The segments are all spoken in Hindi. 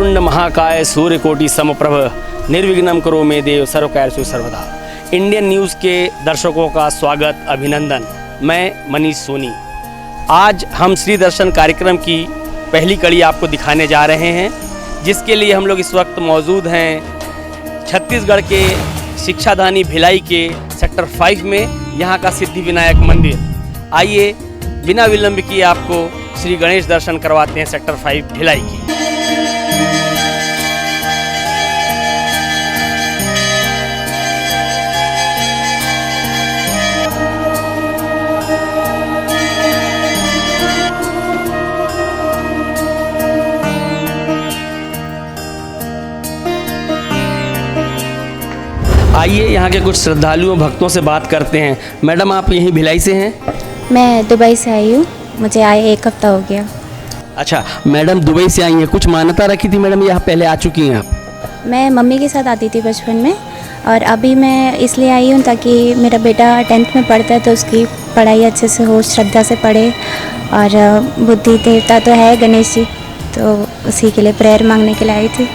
वक्रतुंड महाकाय सूर्यकोटि समप्रभ निर्विघ्नं करो मे देव सर्वकार्येषु सर्वदा। इंडियन न्यूज़ के दर्शकों का स्वागत अभिनंदन। मैं मनीष सोनी। आज हम श्री दर्शन कार्यक्रम की पहली कड़ी आपको दिखाने जा रहे हैं, जिसके लिए हम लोग इस वक्त मौजूद हैं छत्तीसगढ़ के शिक्षाधानी भिलाई के सेक्टर 5 में, यहाँ का सिद्धि विनायक मंदिर। आइए बिना विलंब किए आपको श्री गणेश दर्शन करवाते हैं सेक्टर 5 भिलाई की। आइए यहाँ के कुछ श्रद्धालुओं भक्तों से बात करते हैं। मैडम, आप यहीं भिलाई से हैं? मैं दुबई से आई हूँ, मुझे आए 1 हफ्ता हो गया। अच्छा मैडम, दुबई से आई हैं, कुछ मान्यता रखी थी मैडम, यहाँ पहले आ चुकी हैं आप? मैं मम्मी के साथ आती थी बचपन में, और अभी मैं इसलिए आई हूँ ताकि मेरा बेटा 10th में पढ़ता है तो उसकी पढ़ाई अच्छे से हो, श्रद्धा से पढ़े। और बुद्धि देवता तो है गणेश जी, तो उसी के लिए प्रेयर मांगने के लिए आई थी।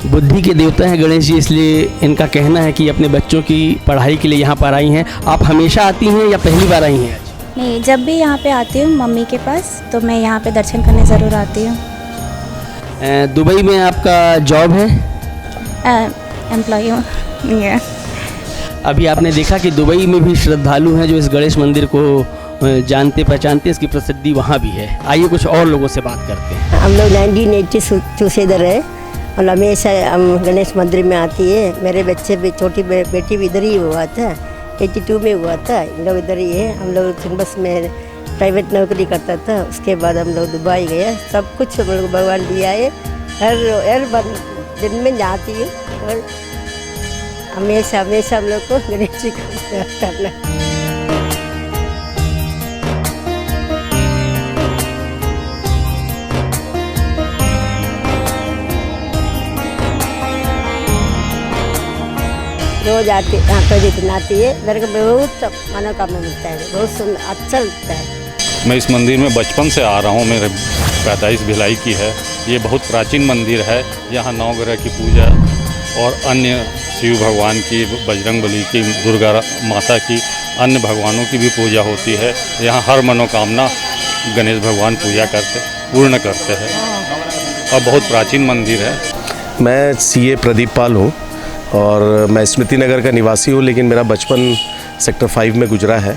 बुद्धि के देवता हैं गणेश जी, इसलिए इनका कहना है कि अपने बच्चों की पढ़ाई के लिए यहाँ पर आई हैं। आप हमेशा आती हैं या पहली बार आई हैं आज? नहीं, जब भी यहाँ पे आती हूँ मम्मी के पास तो मैं यहाँ पे दर्शन करने ज़रूर आती हूँ। दुबई में आपका जॉब है? एम्प्लॉय हूँ। अभी आपने देखा कि दुबई में भी श्रद्धालु हैं जो इस गणेश मंदिर को जानते पहचानते, इसकी प्रसिद्धि वहाँ भी है। आइए कुछ और लोगों से बात करते हैं। हम लोग 1982 से इधर है और हमेशा हम गणेश मंदिर में आती है। मेरे बच्चे भी, छोटी बेटी भी इधर ही हुआ था, 82 में हुआ था। हम लोग इधर ही है। हम लोग बस में प्राइवेट नौकरी करता था, उसके बाद हम लोग दुबई गए। सब कुछ हम लोग भगवान दिया है। हर दिन में जाती है और हमेशा हम लोग को गणेश जी का करना है। रोज आती, तो जितना आती है इधर का बहुत मनोकामना मिलता है, बहुत सुंदर अच्छा लगता है। मैं इस मंदिर में बचपन से आ रहा हूँ, मेरे पैदाइश भिलाई की है। ये बहुत प्राचीन मंदिर है। यहाँ 9 ग्रह की पूजा और अन्य शिव भगवान की, बजरंगबली की, दुर्गा माता की, अन्य भगवानों की भी पूजा होती है। यहाँ हर मनोकामना गणेश भगवान पूजा पूर्ण करते हैं और बहुत प्राचीन मंदिर है। मैं CA प्रदीप पाल हूँ और मैं स्मृति नगर का निवासी हूँ, लेकिन मेरा बचपन सेक्टर 5 में गुजरा है।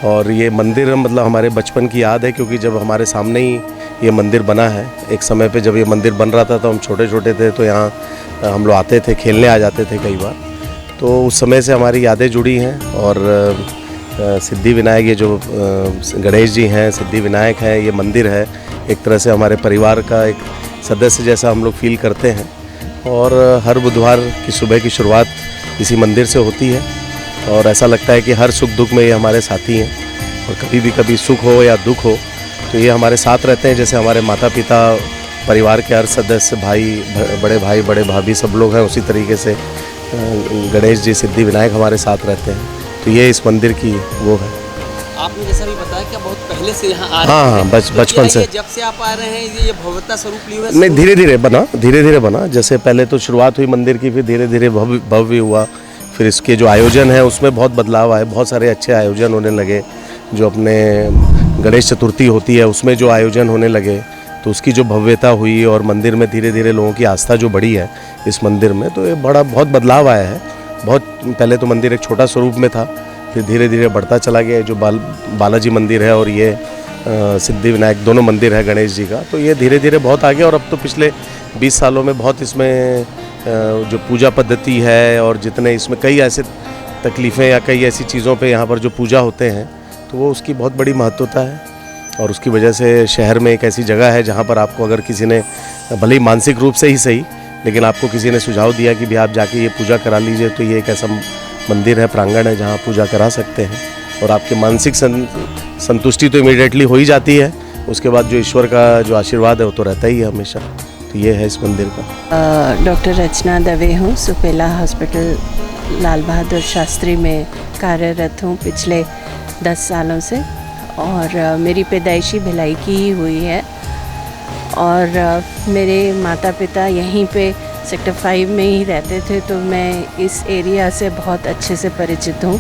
और ये मंदिर मतलब हमारे बचपन की याद है, क्योंकि जब हमारे सामने ही ये मंदिर बना है। एक समय पे जब ये मंदिर बन रहा था तो हम छोटे छोटे थे, तो यहाँ हम लोग आते थे, खेलने आ जाते थे कई बार। तो उस समय से हमारी यादें जुड़ी हैं। और सिद्धि विनायक, ये जो गणेश जी हैं, सिद्धि विनायक हैं, ये मंदिर है एक तरह से हमारे परिवार का एक सदस्य जैसा हम लोग फील करते हैं। और हर बुधवार की सुबह की शुरुआत इसी मंदिर से होती है और ऐसा लगता है कि हर सुख दुख में ये हमारे साथी हैं। और कभी सुख हो या दुख हो तो ये हमारे साथ रहते हैं। जैसे हमारे माता पिता, परिवार के हर सदस्य, भाई बड़े भाभी सब लोग हैं, उसी तरीके से गणेश जी, सिद्धि विनायक हमारे साथ रहते हैं। तो ये इस मंदिर की वो है। आपने जैसा भी बताया कि बहुत पहले से यहाँ आ रहे हैं। हाँ, बचपन से। जब से आप आ रहे हैं ये भव्यता स्वरूप लिए हुए? नहीं, धीरे धीरे बना। जैसे पहले तो शुरुआत हुई मंदिर की, फिर धीरे धीरे भव्य हुआ। फिर इसके जो आयोजन है उसमें बहुत बदलाव आए, बहुत सारे अच्छे आयोजन होने लगे। जो अपने गणेश चतुर्थी होती है उसमें जो आयोजन होने लगे तो उसकी जो भव्यता हुई, और मंदिर में धीरे धीरे लोगों की आस्था जो बढ़ी है इस मंदिर में, तो ये बहुत बदलाव आया है। बहुत पहले तो मंदिर एक छोटा स्वरूप में था, फिर धीरे धीरे बढ़ता चला गया। जो बालाजी मंदिर है और ये सिद्धि विनायक, दोनों मंदिर है गणेश जी का, तो ये धीरे धीरे बहुत आगे। और अब तो पिछले 20 सालों में बहुत इसमें जो पूजा पद्धति है और जितने इसमें कई ऐसे तकलीफ़ें या कई ऐसी चीज़ों पे यहाँ पर जो पूजा होते हैं, तो वो उसकी बहुत बड़ी महत्वता है। और उसकी वजह से शहर में एक ऐसी जगह है जहाँ पर आपको अगर किसी ने, भले ही मानसिक रूप से ही सही, लेकिन आपको किसी ने सुझाव दिया कि भी आप जाके ये पूजा करा लीजिए, तो ये एक ऐसा मंदिर है, प्रांगण है जहाँ पूजा करा सकते हैं। और आपके मानसिक संतुष्टि तो इमीडिएटली हो ही जाती है। उसके बाद जो ईश्वर का जो आशीर्वाद है वो तो रहता ही है हमेशा। तो ये है इस मंदिर का। डॉक्टर रचना दवे हूँ, सुपेला हॉस्पिटल लाल बहादुर शास्त्री में कार्यरत हूँ पिछले 10 सालों से। और मेरी पैदाइशी भिलाई की ही हुई है और मेरे माता पिता यहीं पे सेक्टर 5 में ही रहते थे, तो मैं इस एरिया से बहुत अच्छे से परिचित हूँ।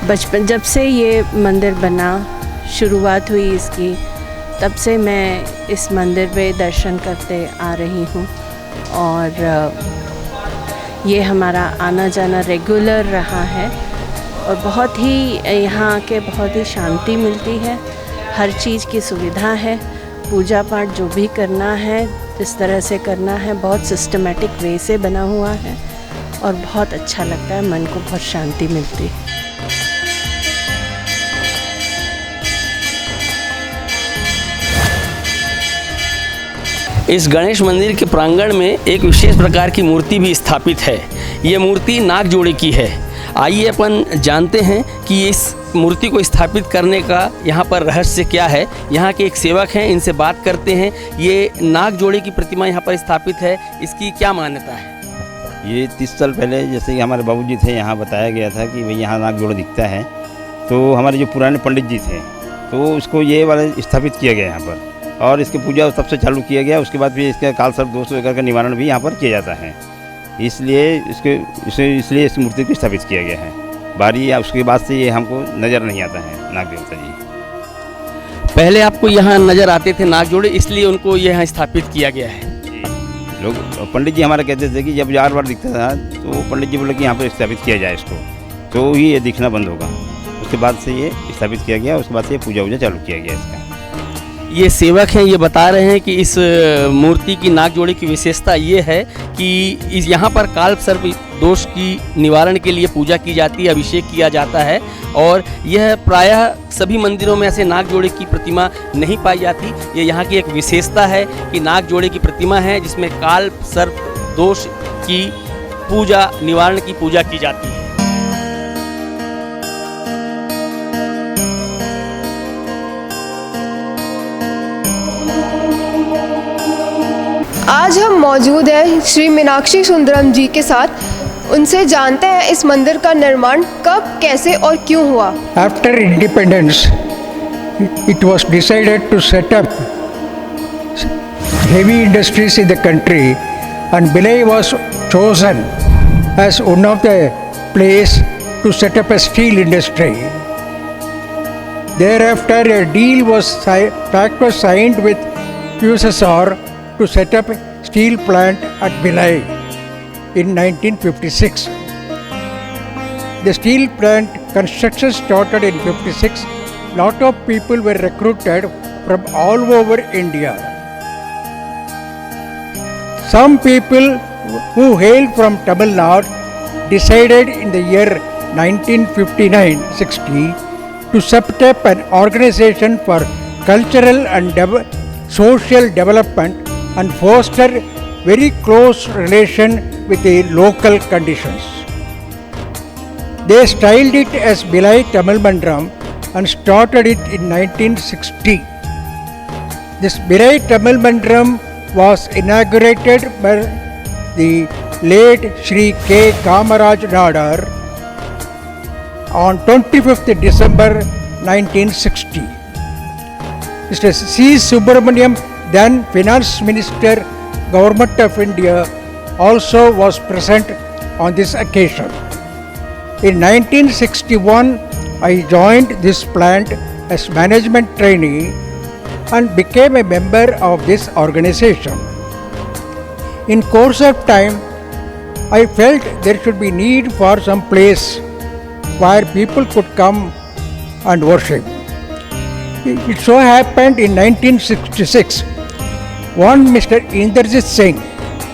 बचपन जब से ये मंदिर बना, शुरुआत हुई इसकी, तब से मैं इस मंदिर पे दर्शन करते आ रही हूँ और ये हमारा आना जाना रेगुलर रहा है और बहुत ही यहाँ के बहुत ही शांति मिलती है, हर चीज़ की सुविधा है। पूजा पाठ जो भी करना है, जिस तरह से करना है, बहुत सिस्टमेटिक वे से बना हुआ है और बहुत अच्छा लगता है, मन को बहुत शांति मिलती है। इस गणेश मंदिर के प्रांगण में एक विशेष प्रकार की मूर्ति भी स्थापित है। ये मूर्ति नागजोड़े की है। आइए अपन जानते हैं कि इस मूर्ति को स्थापित करने का यहाँ पर रहस्य क्या है। यहाँ के एक सेवक हैं, इनसे बात करते हैं। ये नागजोड़े की प्रतिमा यहाँ पर स्थापित है, इसकी क्या मान्यता है? ये 30 साल पहले जैसे कि हमारे बाबूजी थे, यहाँ बताया गया था कि भाई यहाँ नागजोड़ा दिखता है, तो हमारे जो पुराने पंडित जी थे तो उसको ये वाला स्थापित किया गया यहाँ पर और इसकी पूजा तब से चालू किया गया। उसके बाद भी इसका काल सर्प दोष वगैरह का निवारण भी यहाँ पर किया जाता है, इसलिए इस मूर्ति को स्थापित किया गया है। बारी या उसके बाद से ये हमको नज़र नहीं आता है नाग देवता जी। पहले आपको यहाँ नज़र आते थे नागजोड़े, इसलिए उनको यहाँ स्थापित किया गया है। लोग पंडित जी हमारा कहते थे कि जब 4 बार दिखता था तो पंडित जी बोले कि यहाँ पर स्थापित किया जाए इसको, तो ही ये दिखना बंद होगा। उसके बाद से ये स्थापित किया गया, उसके बाद से ये पूजा चालू किया गया इसका। ये सेवक हैं, ये बता रहे हैं कि इस मूर्ति की नागजोड़े की विशेषता ये है कि इस यहाँ पर काल सर्प दोष की निवारण के लिए पूजा की जाती है, अभिषेक किया जाता है और यह प्रायः सभी मंदिरों में ऐसे नागजोड़े की प्रतिमा नहीं पाई जाती। ये यहाँ की एक विशेषता है कि नागजोड़े की प्रतिमा है जिसमें काल सर्प दोष की पूजा, निवारण की पूजा की जाती है। आज हम मौजूद हैं श्री मीनाक्षी सुंदरम जी के साथ। उनसे जानते हैं इस मंदिर का निर्माण कब, कैसे और क्यों हुआ। After independence, it was decided to set up heavy industries in the country, and Bhilai was chosen as one of the place to set up a steel industry. Thereafter, a deal was signed with USSR to set up a steel plant at Bhilai in 1956. The steel plant construction started in 56. Lot of people were recruited from all over India. Some people who hailed from Tamil Nadu decided in the year 1959-60 to set up an organization for cultural and social development and foster very close relation with the local conditions. They styled it as Bhilai Tamil Mandram and started it in 1960. This Bhilai Tamil Mandram was inaugurated by the late Shri K. Kamaraj Nadar on 25th December 1960. Mr. C. Subramaniam, then Finance Minister, Government of India, also was present on this occasion. In 1961, I joined this plant as management trainee and became a member of this organization. In course of time, I felt there should be need for some place where people could come and worship. It so happened in 1966, one Mr. Inderjit Singh,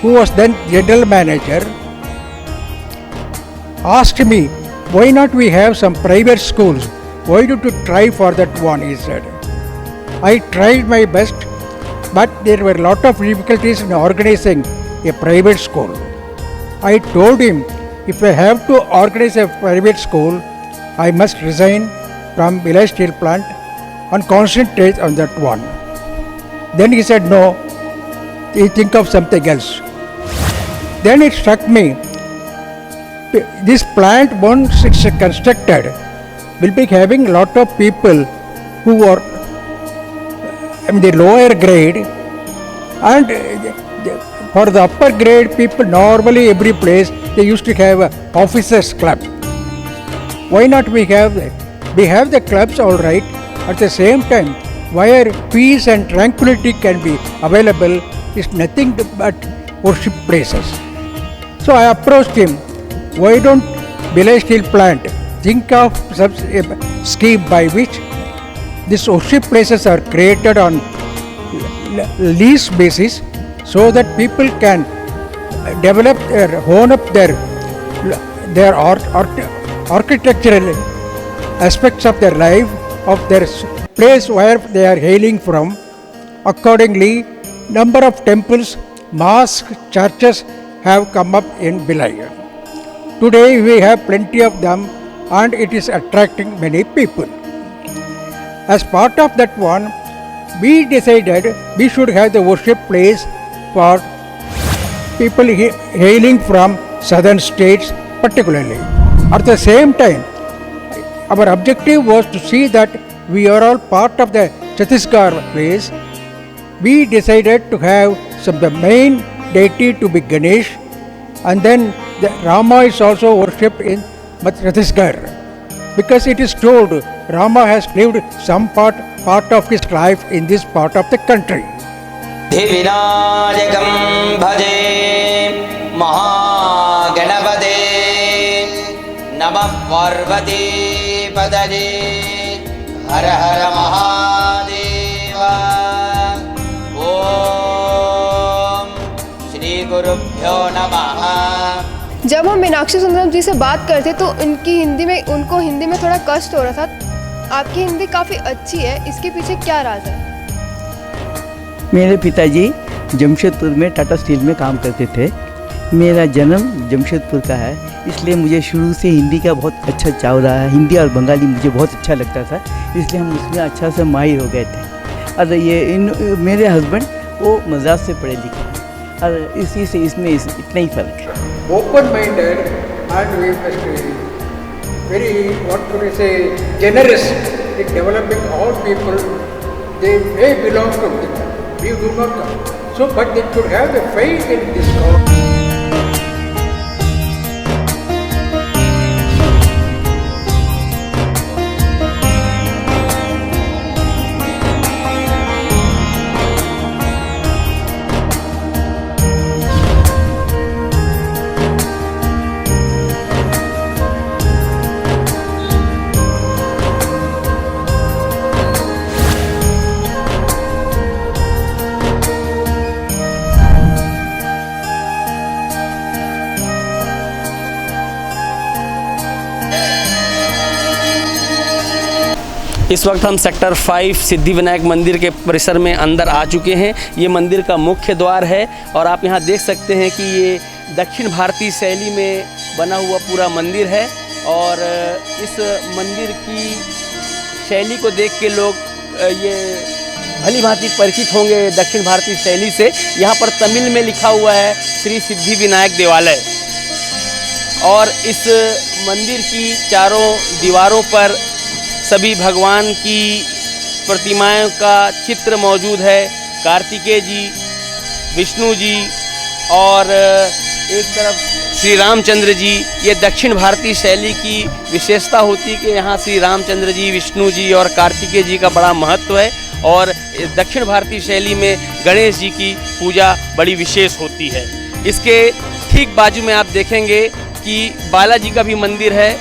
who was then general manager, asked me, why not we have some private schools? Why don't you try for that one, he said. I tried my best, but there were a lot of difficulties in organizing a private school. I told him, if I have to organize a private school, I must resign from Bhilai Steel Plant and concentrate on that one. Then he said, no, you think of something else. Then it struck me, this plant, once it's constructed, will be having a lot of people who are in the lower grade, and for the upper grade people, normally every place they used to have a officers club. Why not we have the clubs, all right. At the same time, where peace and tranquility can be available is nothing but worship places. So I approached him, why don't Bhilai Steel Plant think of some scheme by which these worship places are created on lease basis, so that people can develop hone up their architectural aspects of their life, of their place where they are hailing from. Accordingly, number of temples, mosques, churches have come up in Bhilai. Today we have plenty of them, and it is attracting many people. As part of that one, we decided we should have the worship place for people hailing from southern states particularly. At the same time, our objective was to see that we are all part of the Chhattisgarh place. We decided to have the main deity to be Ganesh, and then the Rama is also worshipped in Chhattisgarh, because it is told Rama has lived some part of his life in this part of the country. विनायकं भजे महागणपते नमः पार्वती पदये हर हर महादेव ओम श्री गुरुभ्यो नमः। जब हम मीनाक्षी सुंदरम जी से बात करते तो उनको हिंदी में थोड़ा कष्ट हो रहा था। आपकी हिंदी काफ़ी अच्छी है, इसके पीछे क्या राज है? मेरे पिताजी जमशेदपुर में टाटा स्टील में काम करते थे। मेरा जन्म जमशेदपुर का है, इसलिए मुझे शुरू से हिंदी का बहुत अच्छा चाव रहा है। हिंदी और बंगाली मुझे बहुत अच्छा लगता था, इसलिए हम उसमें अच्छा से माहिर हो गए थे। और मेरे हस्बैंड वो मद्रास से पढ़े लिखे हैं, और इसी से इसमें इतना ही फ़र्क है। Open minded, and we must be very, what could I say, generous in developing all people. They may belong to the God, we do not know. So, but they should have the faith in this God. इस वक्त हम सेक्टर 5 सिद्धि विनायक मंदिर के परिसर में अंदर आ चुके हैं। ये मंदिर का मुख्य द्वार है और आप यहाँ देख सकते हैं कि ये दक्षिण भारतीय शैली में बना हुआ पूरा मंदिर है। और इस मंदिर की शैली को देख के लोग ये भली भांति परिचित होंगे दक्षिण भारतीय शैली से। यहाँ पर तमिल में लिखा हुआ है श्री सिद्धि विनायक देवालय, और इस मंदिर की चारों दीवारों पर सभी भगवान की प्रतिमाओं का चित्र मौजूद है। कार्तिकेय जी, विष्णु जी और एक तरफ श्री रामचंद्र जी। ये दक्षिण भारतीय शैली की विशेषता होती है कि यहाँ श्री रामचंद्र जी, विष्णु जी और कार्तिकेय जी का बड़ा महत्व है। और दक्षिण भारतीय शैली में गणेश जी की पूजा बड़ी विशेष होती है। इसके ठीक बाजू में आप देखेंगे कि बालाजी का भी मंदिर है।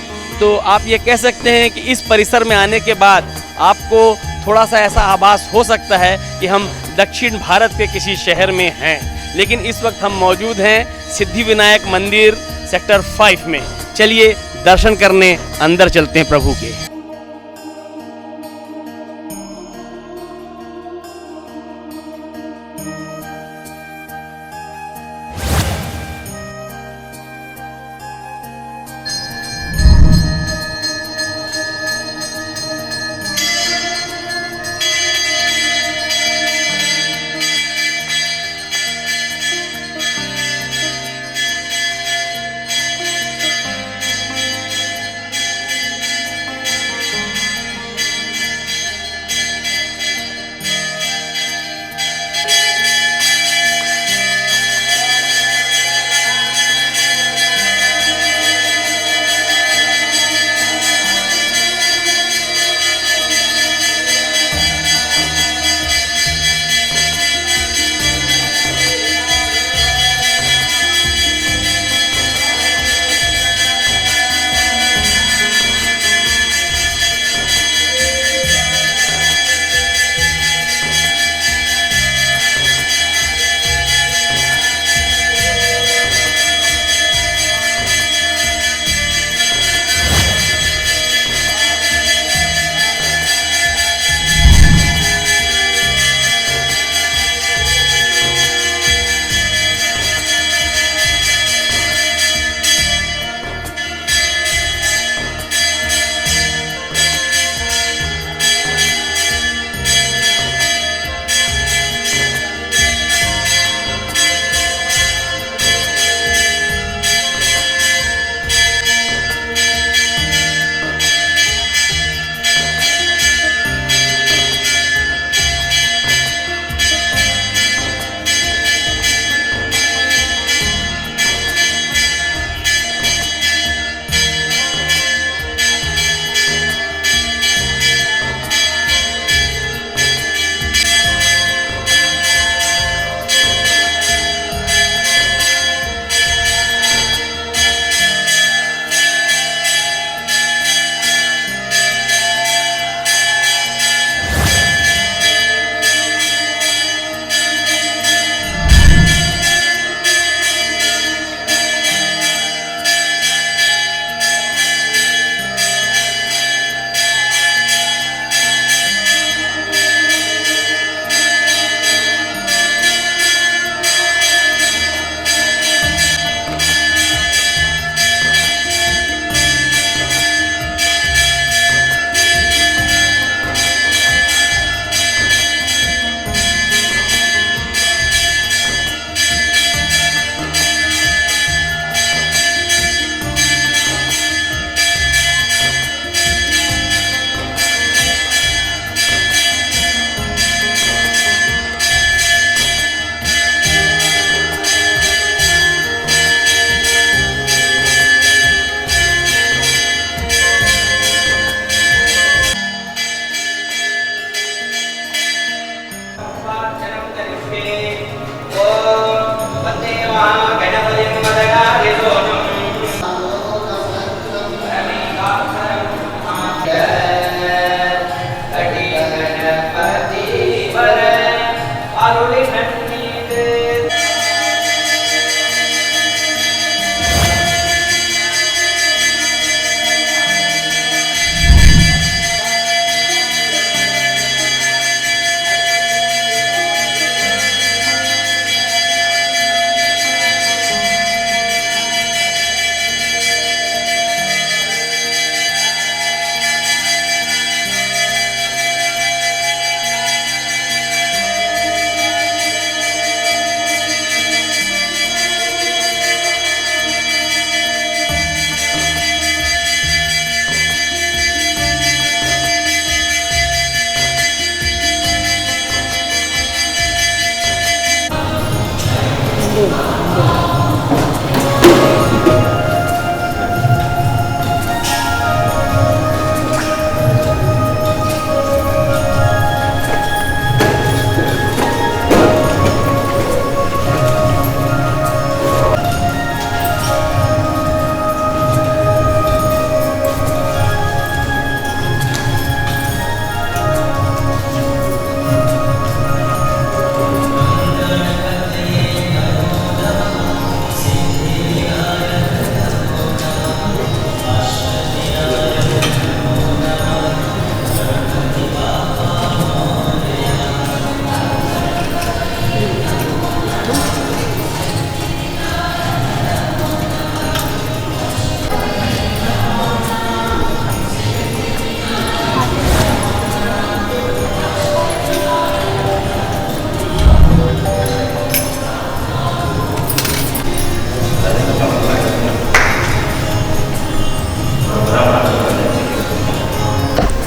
तो आप ये कह सकते हैं कि इस परिसर में आने के बाद आपको थोड़ा सा ऐसा आभास हो सकता है कि हम दक्षिण भारत के किसी शहर में हैं, लेकिन इस वक्त हम मौजूद हैं सिद्धि विनायक मंदिर सेक्टर 5 में। चलिए दर्शन करने अंदर चलते हैं प्रभु के।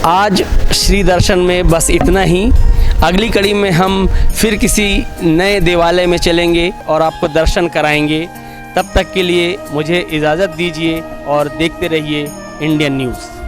आज श्री दर्शन में बस इतना ही। अगली कड़ी में हम फिर किसी नए देवालय में चलेंगे और आपको दर्शन कराएंगे। तब तक के लिए मुझे इजाज़त दीजिए और देखते रहिए इंडियन न्यूज़।